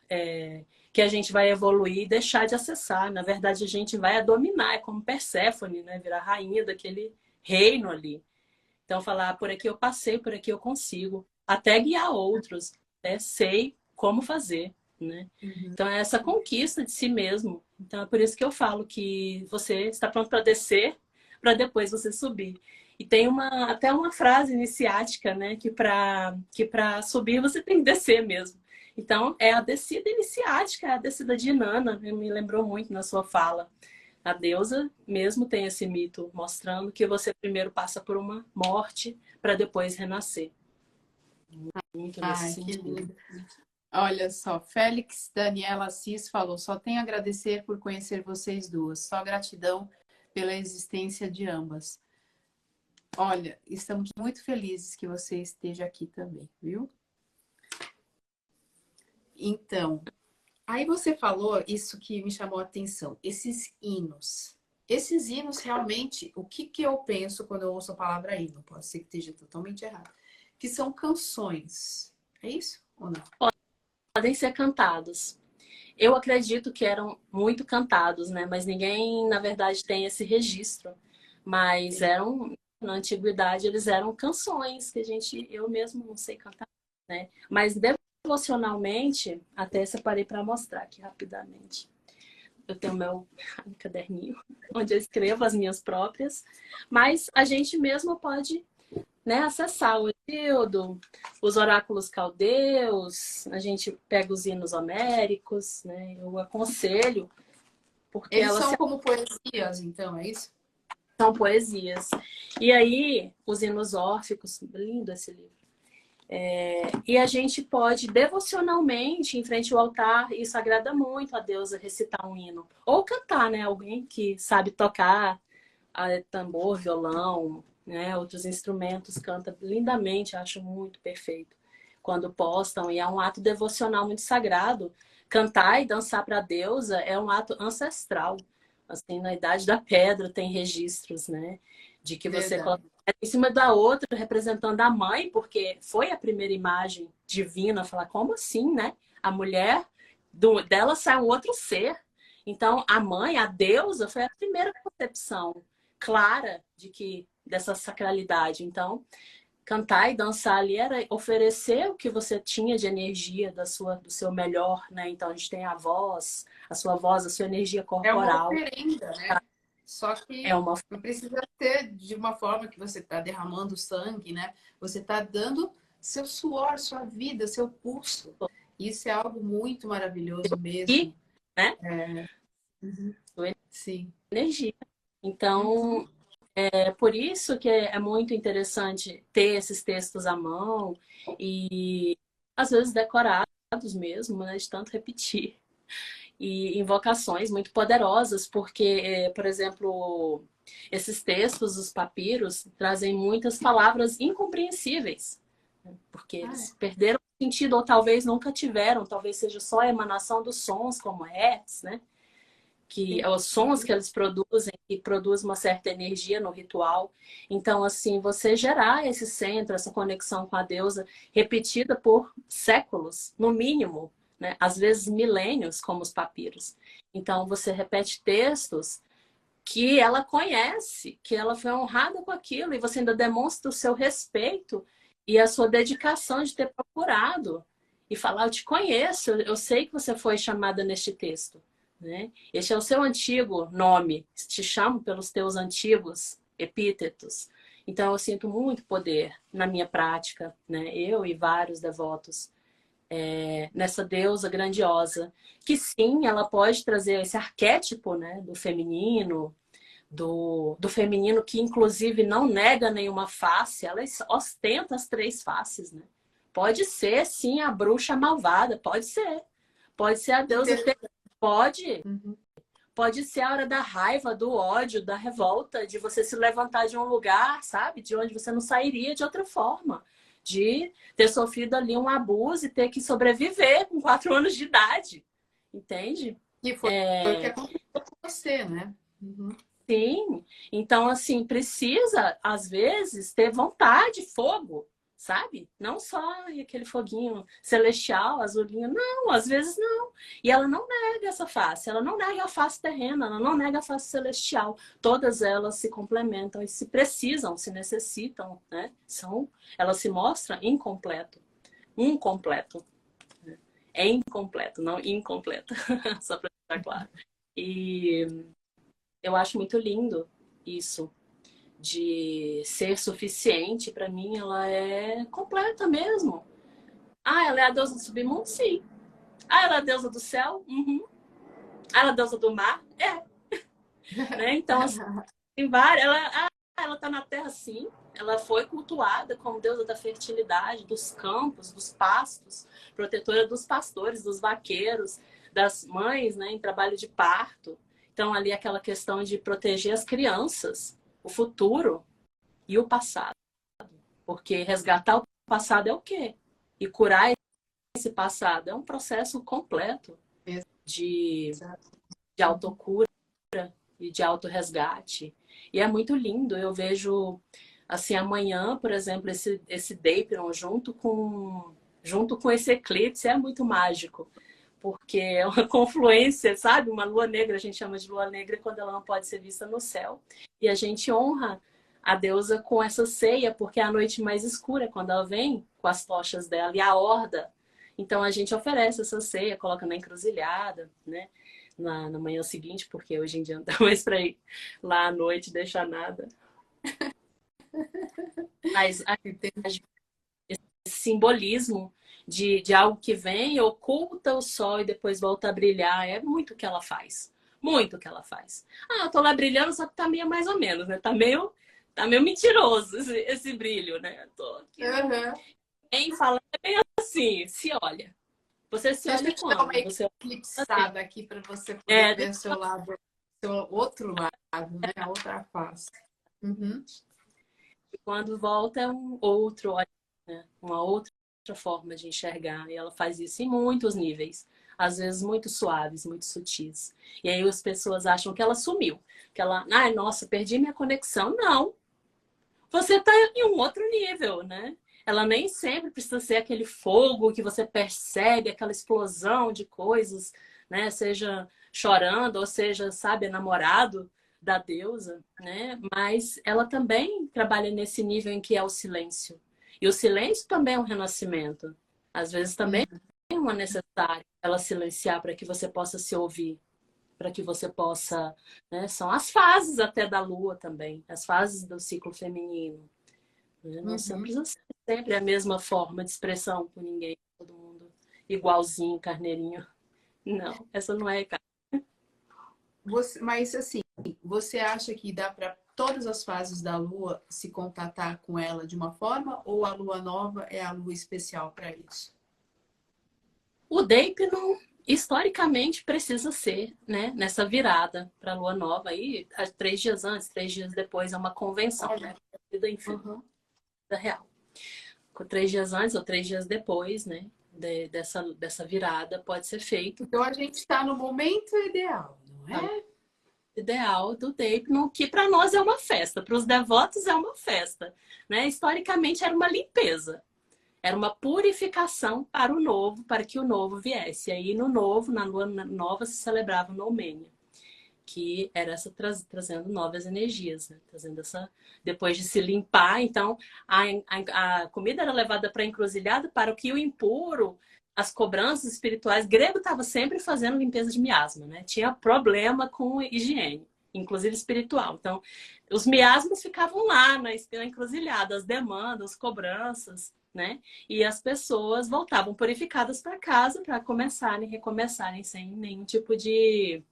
que a gente vai evoluir e deixar de acessar. Na verdade, a gente vai dominar, é como Perséfone, né? Virar rainha daquele reino ali. Então, falar, por aqui eu passei, por aqui eu consigo. Até guiar outros. Sei como fazer, né? Então, é essa conquista de si mesmo. Então, é por isso que eu falo que você está pronto para descer, para depois você subir. E tem até uma frase iniciática, né? Que para subir você tem que descer mesmo. Então, é a descida iniciática, é a descida de Inanna. Me lembrou muito na sua fala. A deusa mesmo tem esse mito mostrando que você primeiro passa por uma morte para depois renascer. Muito nesse sentido. Olha só, Félix Daniela Assis falou: só tenho a agradecer por conhecer vocês duas. Só gratidão pela existência de ambas. Olha, estamos muito felizes que você esteja aqui também, viu? Então, aí você falou isso que me chamou a atenção, esses hinos. Esses hinos realmente, o que eu penso quando eu ouço a palavra hino? Pode ser que esteja totalmente errado. Que são canções. É isso ou não? Podem ser cantados. Eu acredito que eram muito cantados, né? Mas ninguém, na verdade, tem esse registro. Mas na antiguidade, eles eram canções que eu mesmo não sei cantar, né? Mas devocionalmente, até separei para mostrar aqui rapidamente. Eu tenho meu caderninho, onde eu escrevo as minhas próprias, mas a gente mesmo pode, né, acessar o Exíodo, os oráculos caldeus, a gente pega os hinos homéricos, né, eu aconselho, porque eles são como poesias, então, é isso? São poesias. E aí, os hinos órficos, lindo esse livro. E a gente pode devocionalmente, em frente ao altar, isso agrada muito a deusa recitar um hino. Ou cantar, né? Alguém que sabe tocar tambor, violão, né? Outros instrumentos, canta lindamente, acho muito perfeito. Quando postam, e é um ato devocional muito sagrado. Cantar e dançar para a deusa é um ato ancestral. Assim, na Idade da Pedra tem registros, né? De que você coloca em cima da outra, representando a mãe, porque foi a primeira imagem divina. Falar, como assim, né? A mulher, dela sai um outro ser. Então, a mãe, a deusa, foi a primeira concepção clara dessa sacralidade. Então, cantar e dançar ali era oferecer o que você tinha de energia do seu melhor, né? Então a gente tem a sua voz, a sua energia É uma corporal. oferenda, né? Só É que uma não precisa ser de uma forma que você está derramando sangue, né? Você está dando seu suor, sua vida, seu pulso. Isso é algo muito maravilhoso e, mesmo. né? Uhum. Sua Sim. energia. Uhum. Então, é por isso que é muito interessante ter esses textos à mão e às vezes decorados mesmo, né? De tanto repetir. E invocações muito poderosas, porque, por exemplo, esses textos, os papiros, trazem muitas palavras incompreensíveis, né? Porque Ah, é. eles perderam o sentido, ou talvez nunca tiveram, talvez seja só a emanação dos sons, como hertz, né? Que Sim. os sons que eles produzem e produz uma certa energia no ritual. Então, assim, você gerar esse centro, essa conexão com a deusa, repetida por séculos, no mínimo, né? Às vezes milênios, como os papiros. Então, você repete textos que ela conhece, que ela foi honrada com aquilo, e você ainda demonstra o seu respeito e a sua dedicação de ter procurado e falar: eu te conheço, eu sei que você foi chamada neste texto, né? Este é o seu antigo nome, te chamo pelos teus antigos epítetos. Então eu sinto muito poder na minha prática, né? Eu e vários devotos nessa deusa grandiosa, que sim, ela pode trazer esse arquétipo, né, do feminino, do feminino, que inclusive não nega nenhuma face, ela ostenta as três faces, né? Pode ser, sim, a bruxa malvada, pode ser. Pode ser a deusa pode. Uhum. Pode ser a hora da raiva, do ódio, da revolta, de você se levantar de um lugar, sabe? De onde você não sairia de outra forma. De ter sofrido ali um abuso e ter que sobreviver com 4 anos de idade. Entende? Que foi o que aconteceu com você, né? Uhum. Sim, então assim, precisa, às vezes, ter vontade, fogo, sabe? Não só aquele foguinho celestial, azulinho, não, às vezes não. E ela não nega essa face, ela não nega a face terrena, ela não nega a face celestial. Todas elas se complementam e se precisam, se necessitam, né? Elas se mostram incompleto, incompleto. É incompleto, não incompleto, só para deixar claro. E eu acho muito lindo isso, de ser suficiente. Para mim, ela é completa mesmo. Ah, ela é a deusa do submundo? Sim. Ah, ela é a deusa do céu? Uhum. Ah, ela é a deusa do mar? É. Né? Então, assim, tem várias. Ela tá na terra, sim. Ela foi cultuada como deusa da fertilidade, dos campos, dos pastos, protetora dos pastores, dos vaqueiros, das mães, né, em trabalho de parto. Então, ali aquela questão de proteger as crianças, o futuro e o passado. Porque resgatar o passado é o quê? E curar esse passado é um processo completo de, Exato. de autocura e de autorresgate. E é muito lindo. Eu vejo, assim, amanhã, por exemplo, esse Deipnon junto com esse eclipse é muito mágico. Porque é uma confluência, sabe? Uma lua negra, a gente chama de lua negra quando ela não pode ser vista no céu. E a gente honra a deusa com essa ceia, porque é a noite mais escura, quando ela vem com as tochas dela e a horda. Então a gente oferece essa ceia, coloca na encruzilhada, né? Na manhã seguinte, porque hoje em dia não dá mais para ir lá à noite deixar nada. Mas esse simbolismo de algo que vem, oculta o sol e depois volta a brilhar. É muito o que ela faz. Muito o que ela faz. Ah, eu tô lá brilhando, só que tá meio mais ou menos, né? Tá meio mentiroso esse brilho, né? Eu tô aqui. Uhum. Quem fala é bem assim, se olha. Você se Deixa olha eu te dar uma quando? Você eclipsada aqui para você poder é, ver o seu lado, seu outro lado, né? A outra face. Uhum. quando volta é um outro olhar, né? Uma outra forma de enxergar. E ela faz isso em muitos níveis. Às vezes muito suaves, muito sutis. E aí as pessoas acham que ela sumiu. Que ela, ai, nossa, perdi minha conexão. Não. Você está em um outro nível, né? Ela nem sempre precisa ser aquele fogo que você percebe, aquela explosão de coisas, né? Seja chorando, ou seja, sabe, enamorado da deusa, né? Mas ela também trabalha nesse nível em que é o silêncio. E o silêncio também é um renascimento. Às vezes também Uhum. é uma necessária ela silenciar para que você possa se ouvir, para que você possa, né? São as fases até da lua também, as fases do ciclo feminino. Né? Não Uhum. precisa ser sempre a mesma forma de expressão com ninguém, todo mundo igualzinho, carneirinho. Não, essa não é. Mas assim, você acha que dá para todas as fases da lua se contatar com ela de uma forma ou a lua nova é a lua especial para isso? O Deipnon, historicamente, precisa ser, né, nessa virada para a lua nova. Aí, 3 dias antes, 3 dias depois, é uma convenção, né? Olha, Vida em vida uhum. real. 3 dias antes ou 3 dias depois, né? Dessa virada pode ser feito. Então a gente está no momento ideal, não Tá? é? Ideal do Deipnon, que para nós é uma festa, para os devotos é uma festa, né? Historicamente era uma limpeza. Era uma purificação para o novo, para que o novo viesse. E aí, no novo, na lua nova, se celebrava o Noumenia, que era essa trazendo novas energias, né? Trazendo essa. Depois de se limpar, então, a comida era levada para a encruzilhada para o que o impuro, as cobranças espirituais. O grego estava sempre fazendo limpeza de miasma, né? Tinha problema com higiene, inclusive espiritual. Então, os miasmas ficavam lá na encruzilhada, as demandas, as cobranças, né? E as pessoas voltavam purificadas para casa para começarem, recomeçarem sem nenhum tipo de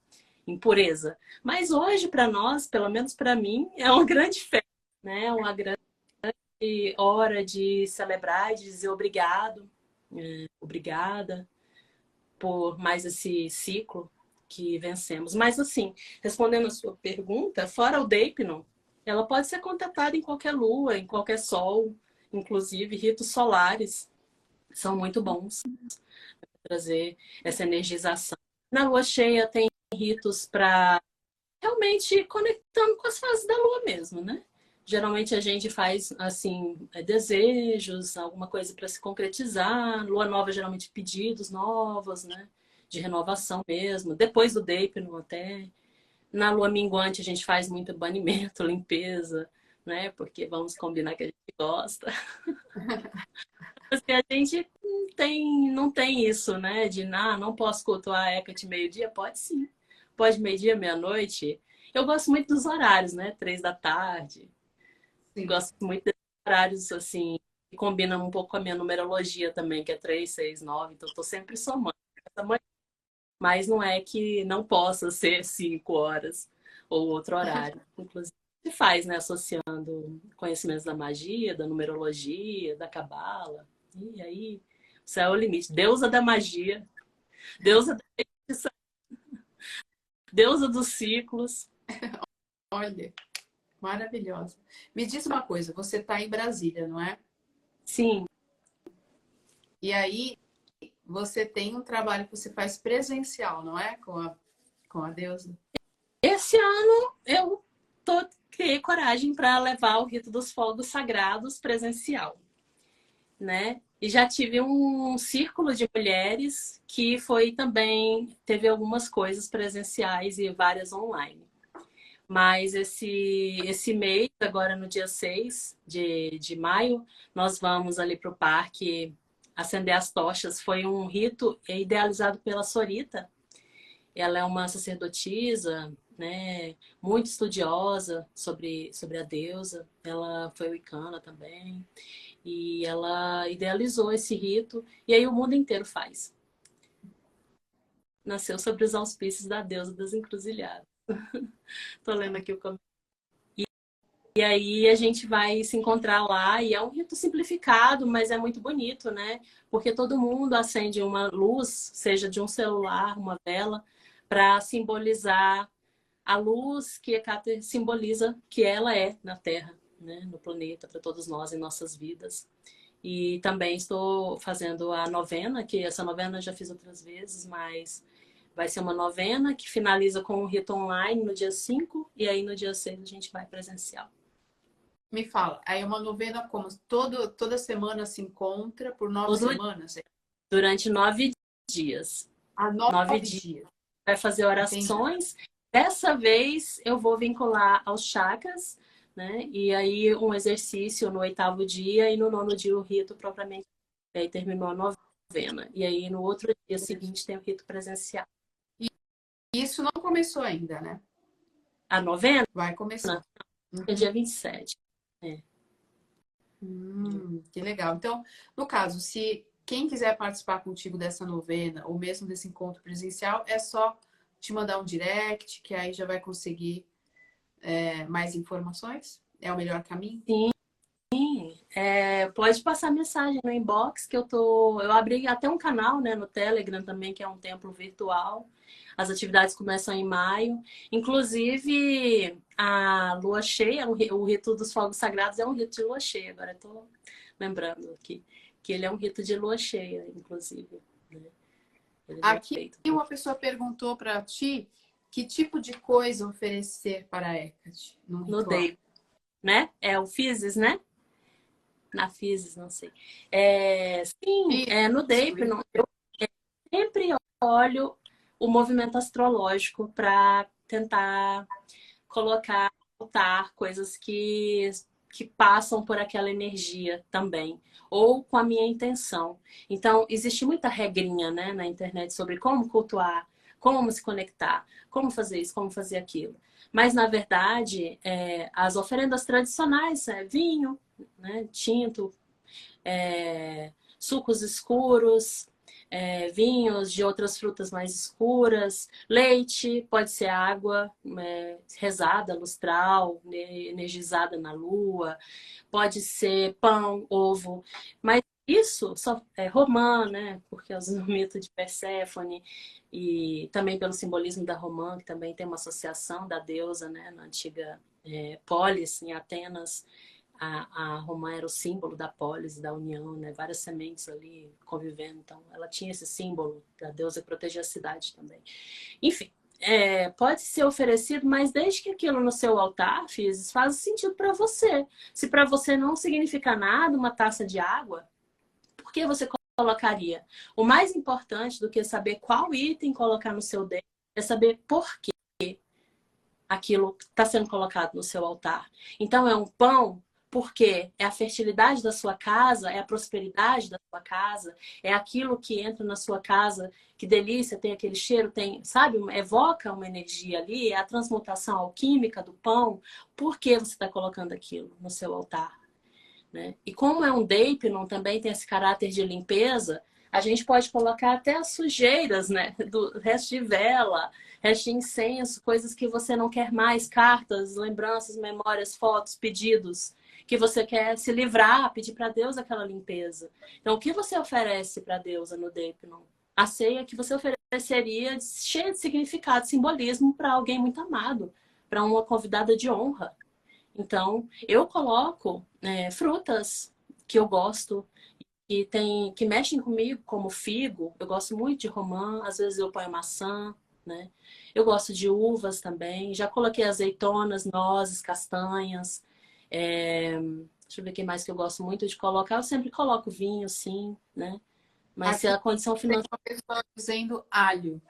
impureza. Mas hoje, para nós, pelo menos para mim, é uma grande festa, né? Uma grande hora de celebrar e de dizer obrigado, obrigada por mais esse ciclo que vencemos. Mas, assim, respondendo a sua pergunta, fora o Deipnon, ela pode ser contatada em qualquer lua, em qualquer sol, inclusive ritos solares são muito bons para trazer essa energização. Na lua cheia tem ritos para realmente conectando com as fases da lua mesmo, né? Geralmente a gente faz assim desejos, alguma coisa para se concretizar. Lua nova geralmente pedidos novos, né? De renovação mesmo. Depois do Deipnon até. Na lua minguante a gente faz muito banimento, limpeza, né? Porque vamos combinar que a gente gosta. Porque a gente não tem isso, né? De não posso cultuar a Hecate meio-dia? Pode sim. Pode meio-dia, meia-noite. Eu gosto muito dos horários, né? 3 da tarde. Sim. Gosto muito desses horários, assim, que combinam um pouco com a minha numerologia também, que é 3, 6, 9. Então, eu tô sempre somando. Mas não é que não possa ser 5 horas ou outro horário. Inclusive, se faz, né? Associando conhecimentos da magia, da numerologia, da cabala. E aí, o céu é o limite. Deusa da magia, deusa da feitiçaria, deusa dos ciclos. Olha, maravilhosa. Me diz uma coisa, você está em Brasília, não é? Sim, E aí você tem um trabalho que você faz presencial, não é? Com a deusa. esse ano eu criei coragem para levar o rito dos fogos sagrados presencial, né? E já tive um círculo de mulheres que foi também, teve algumas coisas presenciais e várias online. Mas esse mês, agora no dia 6 de maio, nós vamos ali para o parque acender as tochas. Foi um rito idealizado pela Sorita. Ela é uma sacerdotisa, né, muito estudiosa sobre a deusa. Ela foi wicana também. E ela idealizou esse rito. E aí o mundo inteiro faz. Nasceu sobre os auspícios da deusa das encruzilhadas. Tô lendo aqui o comentário. E aí a gente vai se encontrar lá e é um rito simplificado, mas é muito bonito, né? Porque todo mundo acende uma luz, seja de um celular, uma vela, para simbolizar a luz que Hecate simboliza que ela é na Terra, né? No planeta, para todos nós em nossas vidas. E também estou fazendo a novena, que essa novena eu já fiz outras vezes, mas vai ser uma novena que finaliza com um rito online no dia 5 e aí no dia 6 a gente vai presencial. Me fala, aí é uma novena como toda semana se encontra por 9 semanas? Durante 9 dias. Há 9 dias dias. vai fazer Entendi. orações. Dessa vez eu vou vincular aos chakras né? E aí um exercício no 8º dia e no 9º dia o rito propriamente. E aí terminou a novena. E aí no outro dia seguinte tem o rito presencial. E isso não começou ainda, né? A novena Vai começar. é dia 27. É. Que legal. Então, no caso, se quem quiser participar contigo dessa novena, ou mesmo desse encontro presencial, é só te mandar um direct, que aí já vai conseguir mais informações? É o melhor caminho? Sim. Pode passar mensagem no inbox que eu abri até um canal, né, no Telegram também, que é um templo virtual. As atividades começam em maio. Inclusive, a lua cheia, o rito dos fogos sagrados é um rito de lua cheia. Agora estou lembrando aqui que ele é um rito de lua cheia, inclusive, né? Ele é Aqui feito uma pessoa perguntou para ti que tipo de coisa oferecer para a Hecate num no ritual. Day, né? É o Physis, né? Na Physis, não sei. Sim, no Isso, Day, eu sempre olho o movimento astrológico para tentar colocar, botar coisas que passam por aquela energia também, ou com a minha intenção. Então, existe muita regrinha, né, na internet sobre como cultuar, como se conectar, como fazer isso, como fazer aquilo. Mas, na verdade, as oferendas tradicionais é vinho, né, tinto, sucos escuros, vinhos de outras frutas mais escuras, leite, pode ser água rezada, lustral, energizada na lua, pode ser pão, ovo, mas isso só é romã, né? Porque é o mito de Perséfone e também pelo simbolismo da romã, que também tem uma associação da deusa, né? Na antiga Polis, em Atenas, a romã era o símbolo da polis, da união, né? Várias sementes ali convivendo. Então, ela tinha esse símbolo da deusa que protegia a cidade também. Enfim, pode ser oferecido, mas desde que aquilo no seu altar, Fizes, faz sentido para você. Se para você não significa nada uma taça de água, por que você colocaria? O mais importante do que saber qual item colocar no seu dedo é saber por que aquilo está sendo colocado no seu altar. Então, é um pão porque é a fertilidade da sua casa, é a prosperidade da sua casa, é aquilo que entra na sua casa, que delícia, tem aquele cheiro, tem, sabe, evoca uma energia ali, é a transmutação alquímica do pão. Por que você está colocando aquilo no seu altar? Né? E como é um Deipnon, também tem esse caráter de limpeza, a gente pode colocar até as sujeiras, né? Do resto de vela, resto de incenso, coisas que você não quer mais, cartas, lembranças, memórias, fotos, pedidos, que você quer se livrar, pedir para Deus aquela limpeza. Então, o que você oferece para Deus no Deipnon? A ceia que você ofereceria cheia de significado, simbolismo para alguém muito amado, para uma convidada de honra. Então, eu coloco frutas que eu gosto, que mexem comigo, como figo. Eu gosto muito de romã, às vezes eu ponho maçã, né? Eu gosto de uvas também. Já coloquei azeitonas, nozes, castanhas. Deixa eu ver o que mais que eu gosto muito de colocar. Eu sempre coloco vinho, sim, né? Mas se Aqui a condição tem financeira. uma pessoa dizendo alho.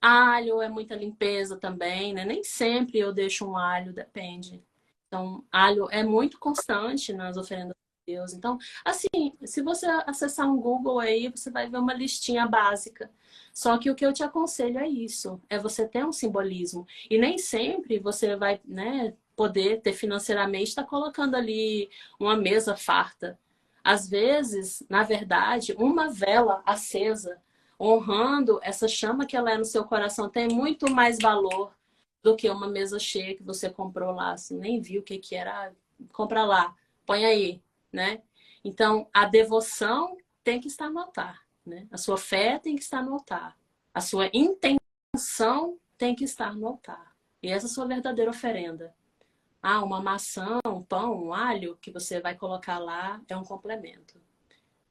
Alho é muita limpeza também, né? Nem sempre eu deixo um alho, depende. Então, alho é muito constante nas oferendas de Deus. Então, assim, se você acessar um Google aí, você vai ver uma listinha básica. Só que o que eu te aconselho é isso, é você ter um simbolismo. E nem sempre você vai, né, poder ter financeiramente, estar colocando ali uma mesa farta. Às vezes, na verdade, uma vela acesa honrando essa chama que ela é no seu coração, tem muito mais valor do que uma mesa cheia que você comprou lá, assim, nem viu o que que era, compra lá, põe aí, né? Então, a devoção tem que estar no altar, né? A sua fé tem que estar no altar. A sua intenção tem que estar no altar. E essa é a sua verdadeira oferenda. Ah, uma maçã, um pão, um alho que você vai colocar lá é um complemento.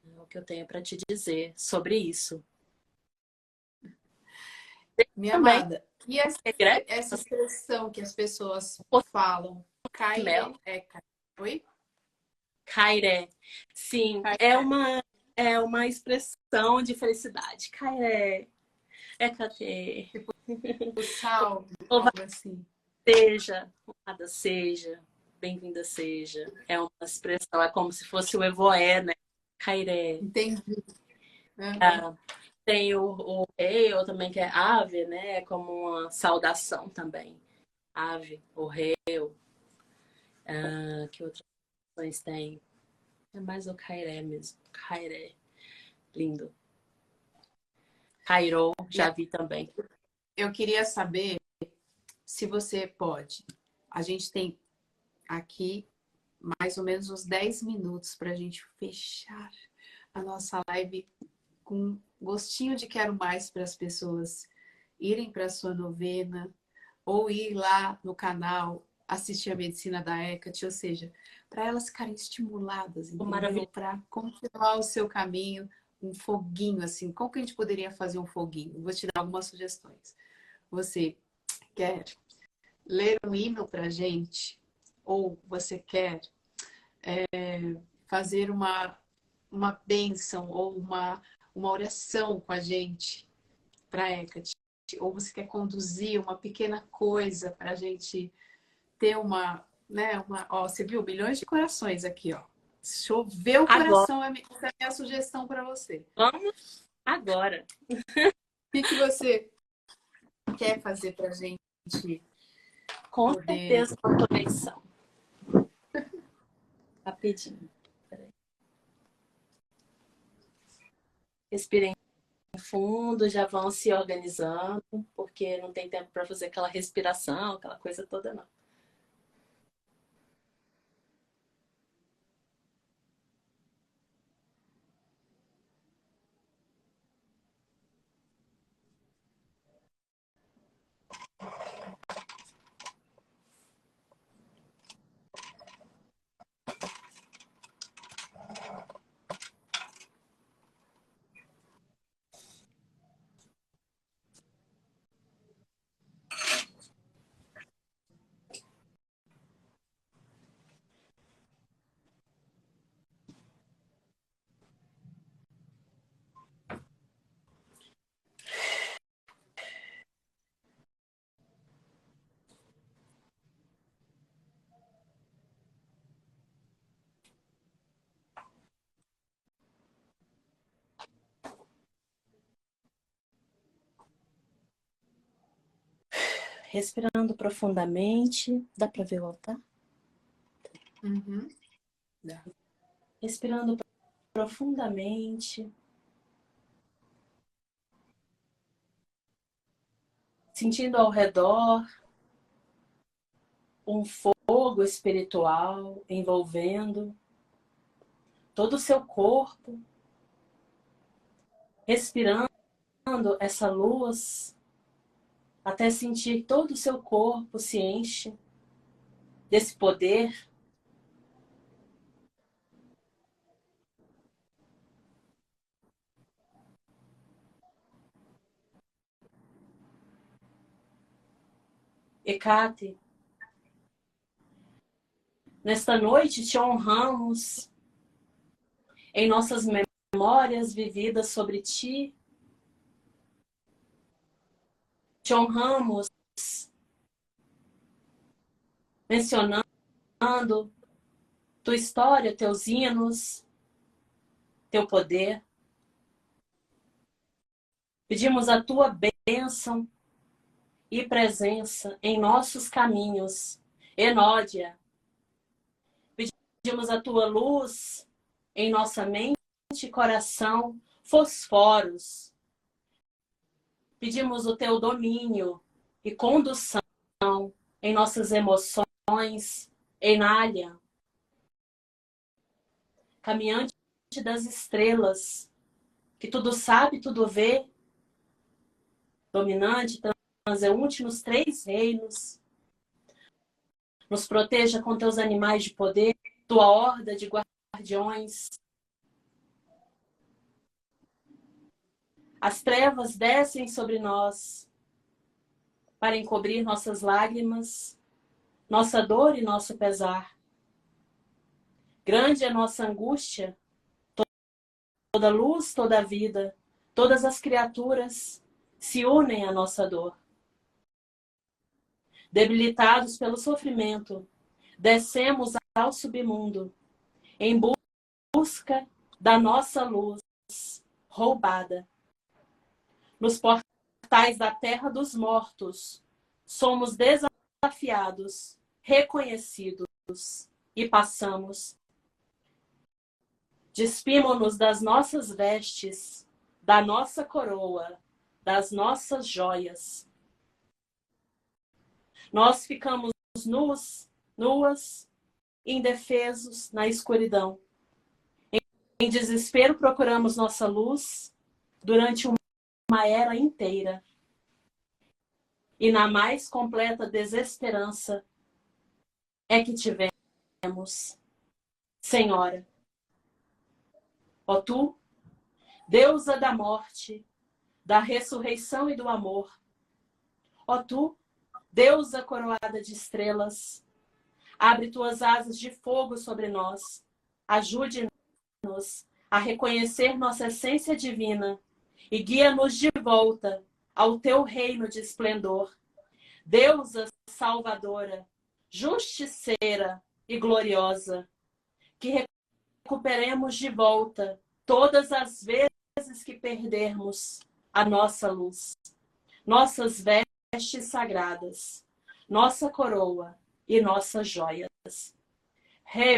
É o que eu tenho para te dizer sobre isso. Minha Também amada, e regresso, essa expressão que as pessoas poço falam, de mel, caire eca. Oi? cairé. Sim, Caire. é uma expressão de felicidade. Cairé, é catê. O salve, Louvado algo assim. seja, honrada seja. bem-vinda seja. É uma expressão, é como se fosse o evoé, né? Cairé. Entendi. Uhum. Tem o rei, ou também que é ave, né? É como uma saudação também. Ave, o rei. Que outras opções tem? É mais o Cairé mesmo. Cairé. Lindo. Cairô, E já vi também. eu queria saber se você pode. A gente tem aqui mais ou menos uns 10 minutos para a gente fechar a nossa live com gostinho de quero mais para as pessoas irem para a sua novena ou ir lá no canal assistir a medicina da Hecate, ou seja, para elas ficarem estimuladas, entendeu? Maravilhoso. Para continuar o seu caminho, um foguinho assim. Como que a gente poderia fazer um foguinho? Vou te dar algumas sugestões. Você quer ler um hino para a gente? Ou você quer fazer uma bênção ou uma oração com a gente para Hecate? Ou você quer conduzir uma pequena coisa para a gente ter ó, você viu milhões de corações aqui, ó. Choveu o Agora. coração, essa é a minha sugestão para você. Vamos agora. O que você quer fazer para a gente Com poder. certeza, uma conexão. Rapidinho. Peraí. Respirem fundo, já vão se organizando, porque não tem tempo para fazer aquela respiração, aquela coisa toda, não. Respirando profundamente. Dá para ver o altar? Uhum. Respirando profundamente. Sentindo ao redor um fogo espiritual envolvendo todo o seu corpo. Respirando essa luz até sentir todo o seu corpo se enche desse poder. Hecate, nesta noite te honramos em nossas memórias vividas sobre ti. Te honramos mencionando tua história, teus hinos, teu poder. Pedimos a tua bênção e presença em nossos caminhos. Enódia, pedimos a tua luz em nossa mente e coração. Fosforos, pedimos o teu domínio e condução em nossas emoções. Enália, caminhante das estrelas, que tudo sabe, tudo vê, dominante, transeunte nos 3 reinos. Nos proteja com teus animais de poder, tua horda de guardiões. As trevas descem sobre nós para encobrir nossas lágrimas, nossa dor e nosso pesar. Grande é nossa angústia, toda luz, toda vida, todas as criaturas se unem à nossa dor. Debilitados pelo sofrimento, Descemos ao submundo em busca da nossa luz roubada. Nos portais da terra dos mortos, somos desafiados, reconhecidos e passamos. Despimos-nos das nossas vestes, da nossa coroa, das nossas joias. Nós ficamos nuas, indefesos na escuridão. Em desespero procuramos nossa luz durante uma era inteira. E na mais completa desesperança é que tivemos, Senhora, ó tu, deusa da morte, da ressurreição e do amor, ó tu, deusa coroada de estrelas, abre tuas asas de fogo sobre nós, ajude-nos a reconhecer nossa essência divina e guia-nos de volta ao teu reino de esplendor. Deusa salvadora, justiceira e gloriosa, que recuperemos de volta todas as vezes que perdermos a nossa luz, nossas vestes sagradas, nossa coroa e nossas joias. Rei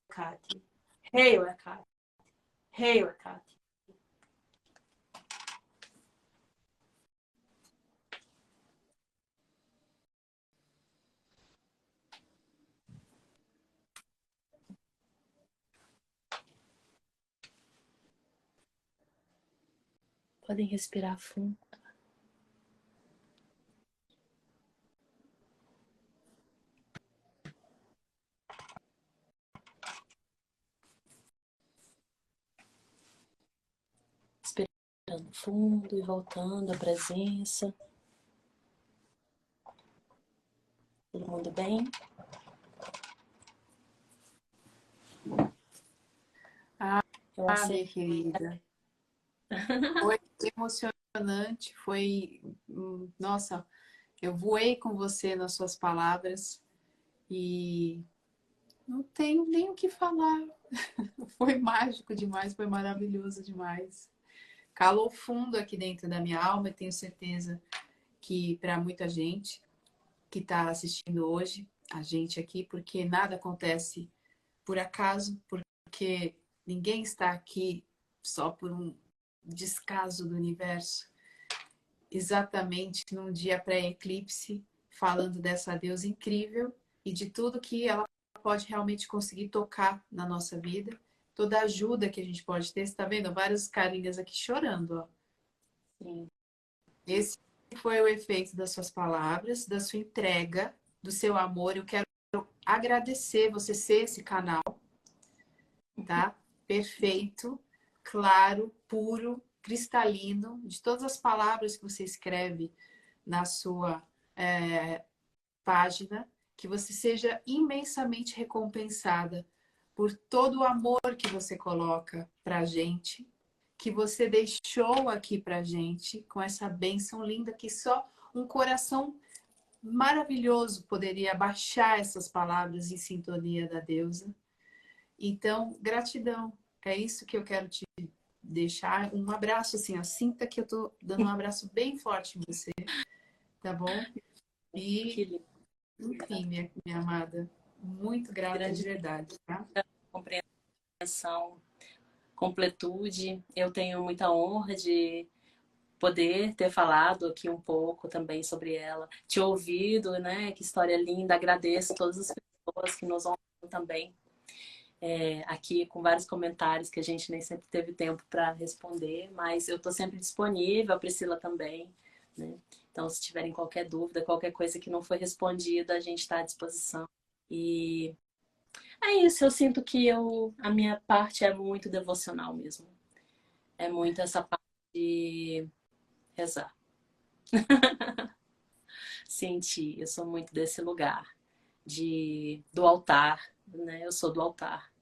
Ekati, Rei Ekati, Rei Ekati. Podem respirar fundo. Respirando fundo e voltando à presença. Todo mundo bem? Minha querida. Foi emocionante, foi... Nossa, eu voei com você nas suas palavras e não tenho nem o que falar. Foi mágico demais, foi maravilhoso demais. Calou fundo aqui dentro da minha alma e tenho certeza que para muita gente que está assistindo hoje, a gente aqui, porque nada acontece por acaso, porque ninguém está aqui só por um descaso do universo. Exatamente num dia pré-eclipse, falando dessa deusa incrível e de tudo que ela pode realmente conseguir tocar na nossa vida. Toda a ajuda que a gente pode ter. Você está vendo? Vários carinhas aqui chorando, ó. Sim. Esse foi o efeito das suas palavras, da sua entrega, do seu amor. Eu quero agradecer você ser esse canal, tá? Perfeito, claro, puro, cristalino, de todas as palavras que você escreve na sua página, que você seja imensamente recompensada por todo o amor que você coloca pra gente, que você deixou aqui pra gente, com essa bênção linda que só um coração maravilhoso poderia baixar essas palavras em sintonia da deusa. Então, gratidão. É isso que eu quero te deixar. Um abraço, assim, ó. Sinta que eu tô dando um abraço bem forte em você, tá bom? E, enfim, minha amada, muito grata Grande de verdade, tá? compreensão, completude. Eu tenho muita honra de poder ter falado aqui um pouco também sobre ela, te ouvido, né? Que história linda. Agradeço todas as pessoas que nos honram também. Aqui com vários comentários que a gente nem sempre teve tempo para responder, mas eu estou sempre disponível, a Priscila também, né? Então, se tiverem qualquer dúvida, qualquer coisa que não foi respondida, a gente está à disposição. E é isso, eu sinto que a minha parte é muito devocional mesmo. É muito essa parte de rezar. Sentir, eu sou muito desse lugar, do altar, né? Eu sou do altar.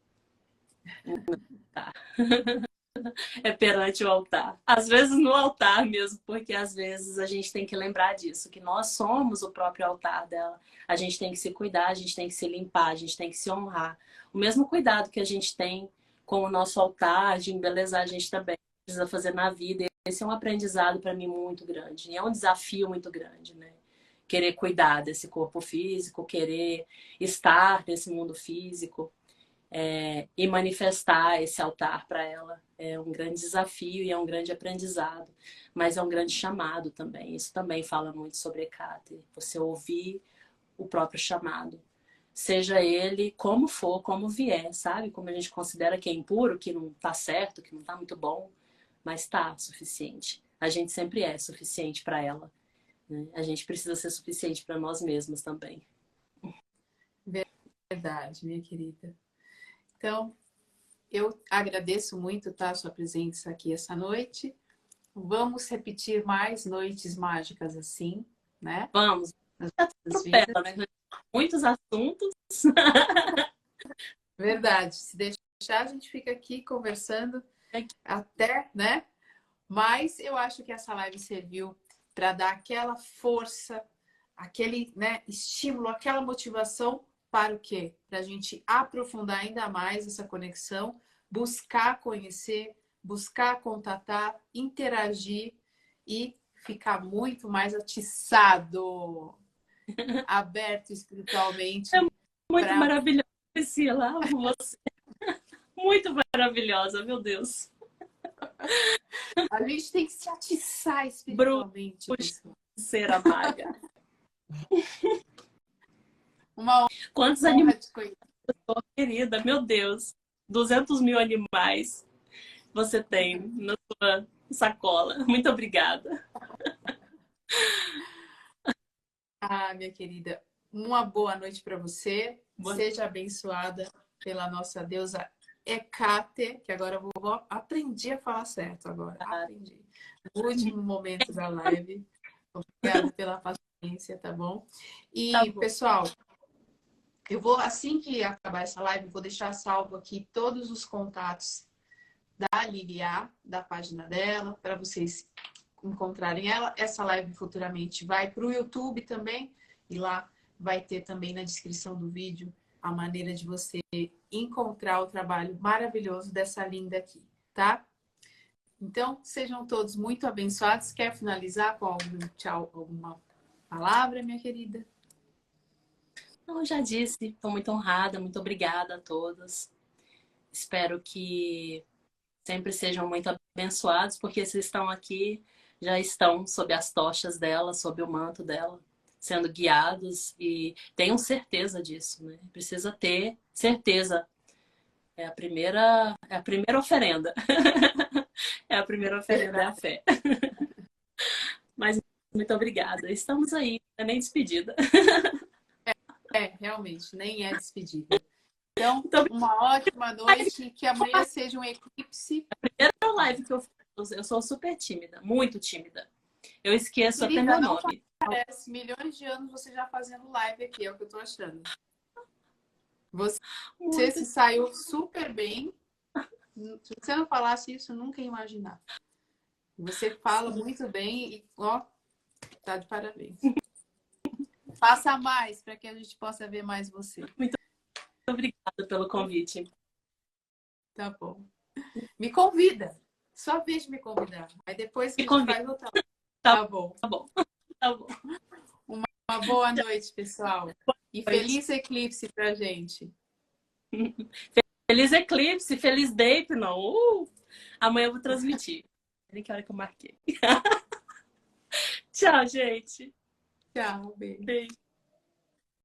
É perante o altar. Às vezes no altar mesmo, porque às vezes a gente tem que lembrar disso, que nós somos o próprio altar dela. A gente tem que se cuidar, a gente tem que se limpar, a gente tem que se honrar. O mesmo cuidado que a gente tem com o nosso altar, de embelezar a gente também precisa fazer na vida. Esse é um aprendizado para mim muito grande. E é um desafio muito grande, né? Querer cuidar desse corpo físico, querer estar nesse mundo físico. E manifestar esse altar para ela é um grande desafio e é um grande aprendizado, mas é um grande chamado também. Isso também fala muito sobre Hecate, você ouvir o próprio chamado, seja ele como for, como vier, sabe? Como a gente considera que é impuro, que não tá certo, que não tá muito bom, mas tá suficiente. A gente sempre é suficiente para ela, né? A gente precisa ser suficiente para nós mesmos também. Verdade, minha querida. Então, eu agradeço muito, tá, a sua presença aqui essa noite. Vamos repetir mais noites mágicas assim, né? Vamos, Nas nossas atropela, vidas. né? Muitos assuntos. Verdade. Se deixar, a gente fica aqui conversando até, né? Mas eu acho que essa live serviu para dar aquela força, aquele, né, estímulo, aquela motivação para o quê? Para a gente aprofundar ainda mais essa conexão, buscar conhecer, buscar contatar, interagir e ficar muito mais atiçado, aberto espiritualmente. Muito maravilhosa, Priscila. Amo você. Muito maravilhosa, meu Deus. A gente tem que se atiçar espiritualmente, pessoal. Ser maga. Uma Quantos honra animais, te conhecer. querida? Meu Deus. 200 mil animais você tem na sua sacola. Muito obrigada. Ah, minha querida, uma boa noite para você. Boa. Seja abençoada pela nossa deusa Hecate, que agora eu vou aprendi a falar certo agora. Aprendi. No último momento da live. Obrigada pela paciência, tá bom? E, Tá bom. pessoal, eu vou, assim que acabar essa live, vou deixar salvo aqui todos os contatos da Liliá, da página dela, para vocês encontrarem ela. Essa live futuramente vai para o YouTube também, e lá vai ter também na descrição do vídeo a maneira de você encontrar o trabalho maravilhoso dessa linda aqui, tá? Então, sejam todos muito abençoados. Quer finalizar com algum tchau, alguma palavra, minha querida? Não, já disse, estou muito honrada, muito obrigada a todos. Espero que sempre sejam muito abençoados, porque se estão aqui, já estão sob as tochas dela, sob o manto dela, sendo guiados e tenham certeza disso, né? Precisa ter certeza. É a primeira oferenda. É a primeira oferenda, é a fé. Mas muito obrigada. Estamos aí, não é nem despedida. Realmente, nem é despedida. Então, uma ótima noite, que amanhã seja um eclipse. A primeira live que eu fiz, eu sou super tímida, muito tímida. Eu esqueço Querida, até meu não nome. Parece milhões de anos você já fazendo live aqui, é o que eu tô achando. Você se saiu super bem. Se você não falasse isso, eu nunca ia imaginar. Você fala muito bem e, ó, tá de parabéns. Faça mais para que a gente possa ver mais você. Muito obrigada pelo convite. Tá bom. Me convida. Só vez de me convidar. Aí depois que a gente vai voltar. Tá bom. Tá bom. Tá bom. Uma boa noite, pessoal. E feliz eclipse pra gente. Feliz eclipse, feliz date, não. Amanhã eu vou transmitir. Nem que hora que eu marquei. Tchau, gente. Tchau, beijo. Beijo.